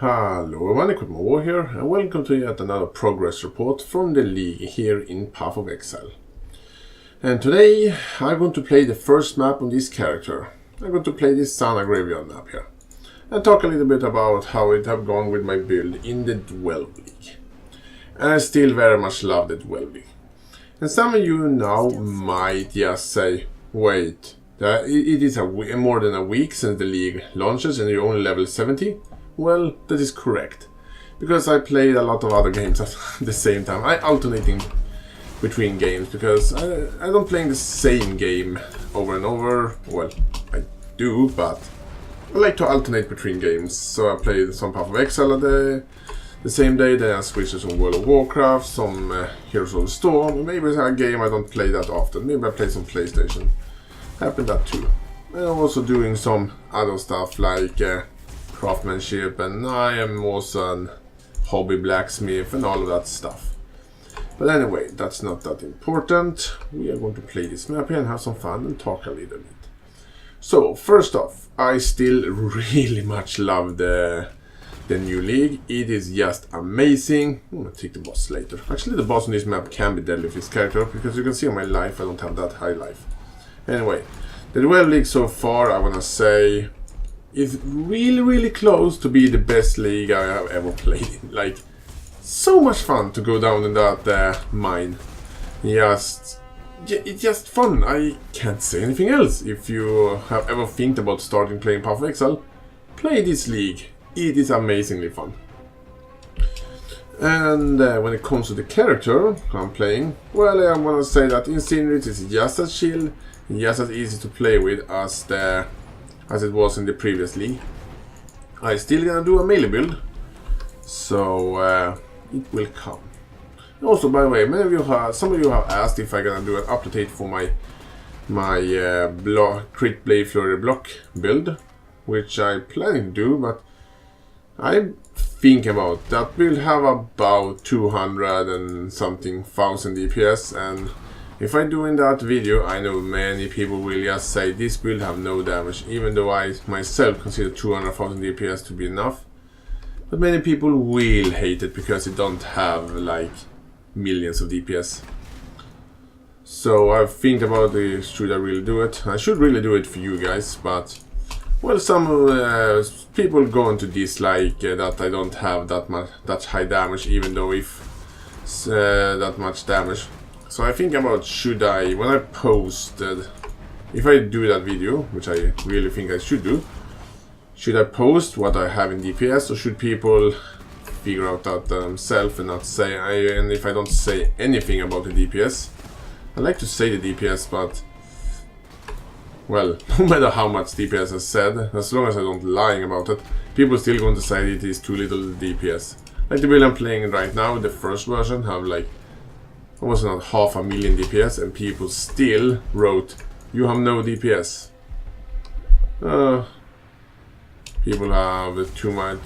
Hello everyone, War here, and welcome to yet another progress report from the league here in Path of Exile. And today I'm going to play the first map on this character. I'm going to play this Sana Graveyard map here, and talk a little bit about how it have gone with my build in the 12 League. And I still very much love the 12 League. And some of you now might just say, wait, it is more than a week since the league launches and you're only level 70? Well, that is correct, because I played a lot of other games at the same time. I alternating between games because I don't play the same game over and over. Well, I do, but I like to alternate between games. So I played some Path of Exile the same day, then I switched to some World of Warcraft, some Heroes of the Storm. Maybe it's a game I don't play that often. Maybe I play some PlayStation. Happened that too. And I'm also doing some other stuff like craftsmanship, and I am also a hobby blacksmith and all of that stuff. But anyway, that's not that important. We are going to play this map here and have some fun and talk a little bit. So first off, I still really much love the new league. It is just amazing. I'm gonna take the boss later. Actually, the boss on this map can be deadly with this character, because you can see on my life I don't have that high life. Anyway, the 12 league so far, I wanna say, is really close to be the best league I have ever played in. Like, so much fun to go down in that mine. It's just fun. I can't say anything else. If you have ever think about starting playing Path of Exile, play this league. It is amazingly fun. And when it comes to the character I'm playing, well, I'm gonna say that Incinerate is just as chill, just as easy to play with as it was in the previous league. I still gonna do a melee build, so it will come. And also, by the way, some of you have asked if I'm gonna do an update for my crit blade flurry block build, which I planning to do, but I think about that build have about 200 and something thousand DPS, and if I do in that video, I know many people will just say this build have no damage, even though I myself consider 200,000 DPS to be enough. But many people will hate it because it don't have like millions of DPS. So I think about should I really do it? I should really do it for you guys, but well, some people going to dislike that I don't have that high damage, even though if that much damage. So I think about, should I, when I post, if I do that video, which I really think I should do, should I post what I have in DPS, or should people figure out that themselves and not say, and if I don't say anything about the DPS, I like to say the DPS, but, well, no matter how much DPS I said, as long as I don't lying about it, people still going to say it is too little DPS. Like the build I'm playing right now, the first version, have like almost not 500,000 DPS, and people still wrote, you have no DPS. People have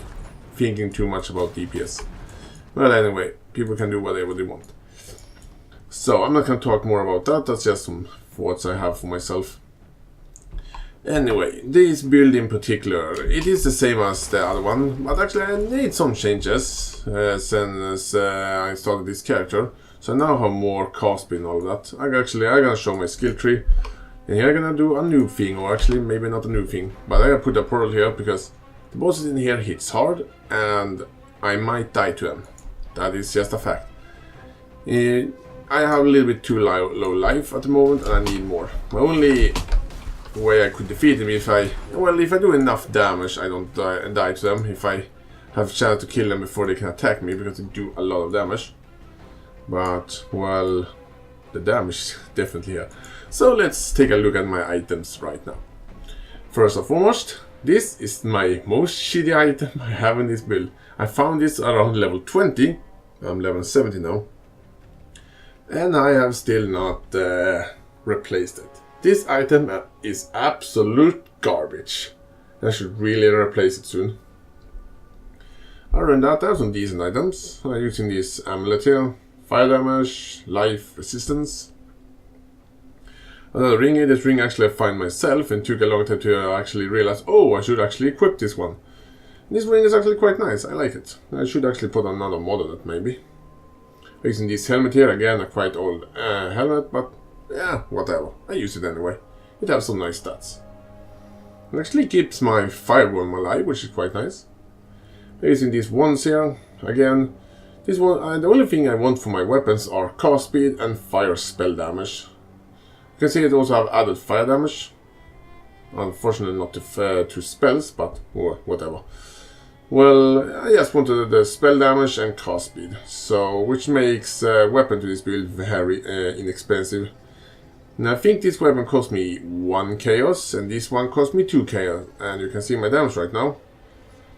thinking too much about DPS. Well, anyway, people can do whatever they want. So I'm not going to talk more about that. That's just some thoughts I have for myself. Anyway, this build in particular, it is the same as the other one, but actually I made some changes since I started this character. So I now have more cast speed and all of that. I'm gonna show my skill tree, and here I'm gonna do a new thing, or actually maybe not a new thing, but I put a portal here because the bosses in here hits hard and I might die to them. That is just a fact. I have a little bit too low life at the moment, and I need more. My only way I could defeat them if I do enough damage, I don't die to them. If I have a chance to kill them before they can attack me, because they do a lot of damage. But, well, the damage is definitely here. So let's take a look at my items right now. First and foremost, this is my most shitty item I have in this build. I found this around level 20. I'm level 70 now. And I have still not replaced it. This item is absolute garbage. I should really replace it soon. Other than that, I have some decent items. I'm using this amulet here. Fire damage, life resistance. Another ring. This ring actually I find myself, and took a long time to actually realize, oh, I should actually equip this one. This ring is actually quite nice, I like it. I should actually put another mod on it maybe. Using this helmet here, again a quite old helmet, but yeah, whatever. I use it anyway. It has some nice stats. It actually keeps my fireworm alive, which is quite nice. Using these ones here, again, this one, the only thing I want for my weapons are cast speed and fire spell damage. You can see it also have added fire damage. Unfortunately not to spells, but whatever. Well, I just wanted the spell damage and cast speed, so which makes weapon to this build very inexpensive. And I think this weapon cost me 1 chaos, and this one cost me 2 chaos, and you can see my damage right now.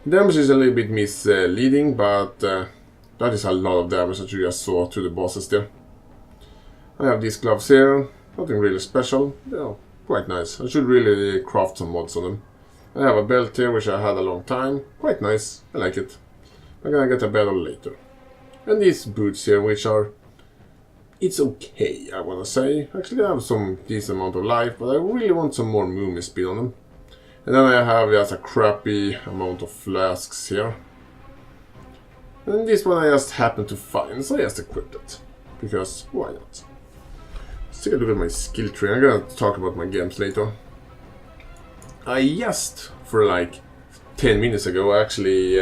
The damage is a little bit misleading, but that is a lot of damage that you just saw to the bosses there. I have these gloves here, nothing really special, they're quite nice. I should really craft some mods on them. I have a belt here which I had a long time, quite nice, I like it. I'm gonna get a better later. And these boots here which are, it's okay I wanna say. Actually I have some decent amount of life, but I really want some more movement speed on them. And then I have just a crappy amount of flasks here. And this one I just happened to find, so I just equipped it. Because why not? Let's take a look at my skill tree. I'm gonna talk about my games later. I just, for like 10 minutes ago, actually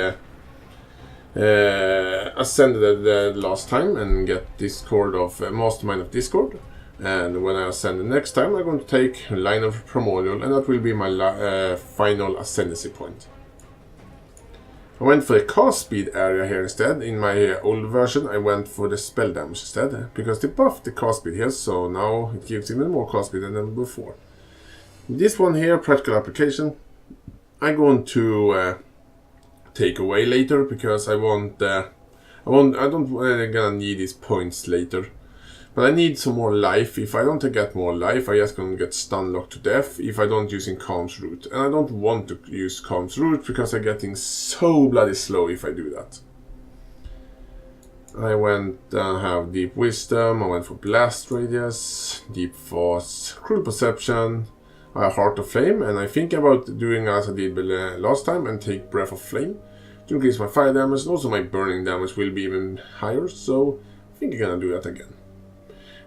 ascended the last time and get Discord of Mastermind of Discord. And when I ascend the next time, I'm going to take Line of Primordial, and that will be my final ascendancy point. I went for the cast speed area here instead. In my old version, I went for the spell damage instead, because they buffed the cast speed here, so now it gives even more cast speed than before. This one here, practical application, I'm going to take away later because I don't gonna need these points later. But I need some more life. If I don't get more life, I just gonna get stun locked to death if I don't using Calm's Root. And I don't want to use Calm's Root because I'm getting so bloody slow if I do that. I went have Deep Wisdom, I went for Blast Radius, Deep Force, Cruel Perception, Heart of Flame, and I think about doing as I did last time and take Breath of Flame to increase my fire damage, and also my burning damage will be even higher, so I think I'm gonna do that again.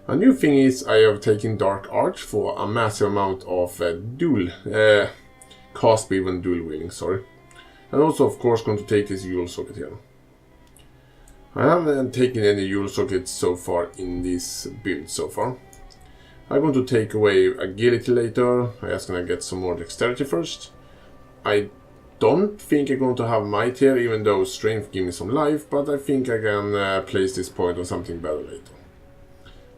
A new thing is I have taken Dark Arch for a massive amount of dual cast speed when dual wielding, sorry. And also of course going to take this Yule Socket here. I haven't taken any Yule Sockets so far in this build so far. I'm going to take away Agility later, I'm just gonna get some more Dexterity first. I don't think I'm going to have Might here, even though Strength gives me some life, but I think I can place this point on something better later.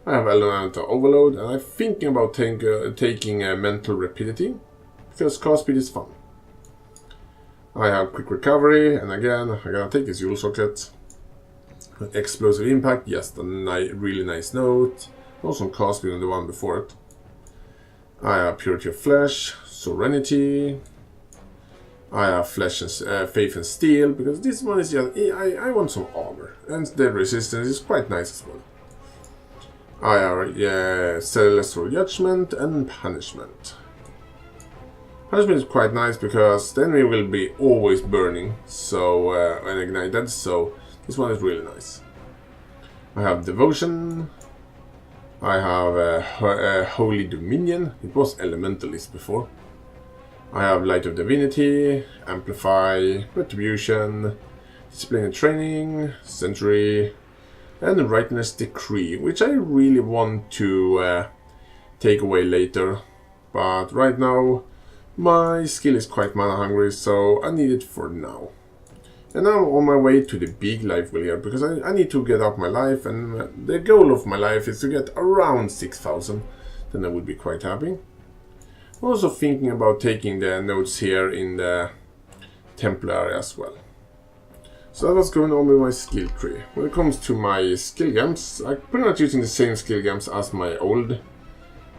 I have Elemental Overload, and I'm thinking about taking Mental Rapidity, because cast speed is fun. I have Quick Recovery, and again, I'm gonna take this Yule Socket. Explosive Impact, just a really nice note. Also cast speed on the one before it. I have Purity of Flesh, Serenity. I have Flesh and Faith and Steel, because this one is just, I want some armor, and the resistance is quite nice as well. I have Celestial Judgment and Punishment. Punishment is quite nice because the enemy will be always burning, so and ignited, so this one is really nice. I have Devotion. I have Holy Dominion. It was Elementalist before. I have Light of Divinity, Amplify, Retribution, Discipline and Training, Century, and Rightness Decree, which I really want to take away later. But right now, my skill is quite mana hungry, so I need it for now. And now I'm on my way to the big life wheel here, because I need to get up my life, and the goal of my life is to get around 6,000. Then I would be quite happy. I'm also thinking about taking the nodes here in the temple area as well. So that's what's going on with my skill tree. When it comes to my skill gems, I'm pretty much using the same skill gems as my old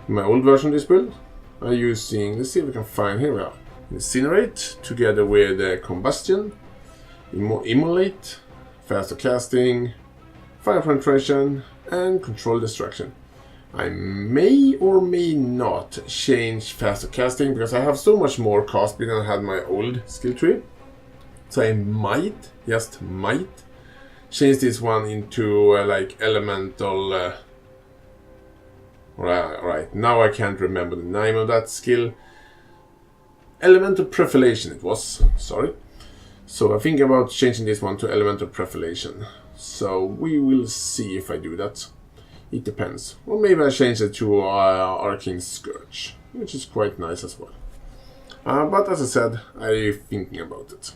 version of this build. I'm using, let's see if we can find, here we are, Incinerate together with Combustion, Immolate, Faster Casting, Fire Penetration, and Control Destruction. I may or may not change Faster Casting because I have so much more cast speed than I had my old skill tree. So I might, just might, change this one into like elemental. Right, now I can't remember the name of that skill. Elemental Prefilation it was, sorry. So I think about changing this one to Elemental Prefilation. So we will see if I do that. It depends. Or maybe I change it to Arcane Scourge, which is quite nice as well. But as I said, I'm thinking about it.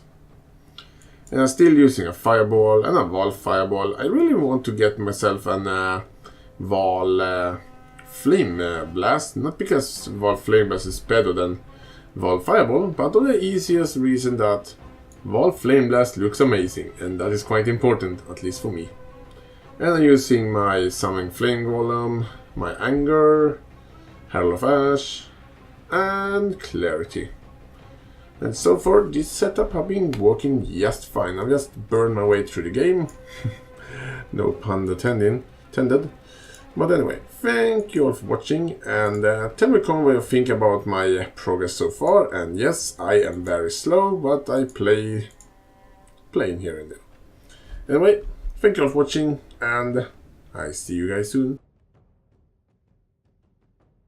And I'm still using a Fireball and a Wall Fireball. I really want to get myself an Wall Flame Blast. Not because Wall Flame Blast is better than Wall Fireball, but on the easiest reason that Wall Flame Blast looks amazing, and that is quite important, at least for me. And I'm using my Summoning Flame Golem, my Anger, Herald of Ash, and Clarity. And so far, this setup has been working just fine. I've just burned my way through the game. No pun intended. But anyway, thank you all for watching, and tell me what you think about my progress so far. And yes, I am very slow, but I playing here and there. Anyway, thank you all for watching, and I see you guys soon.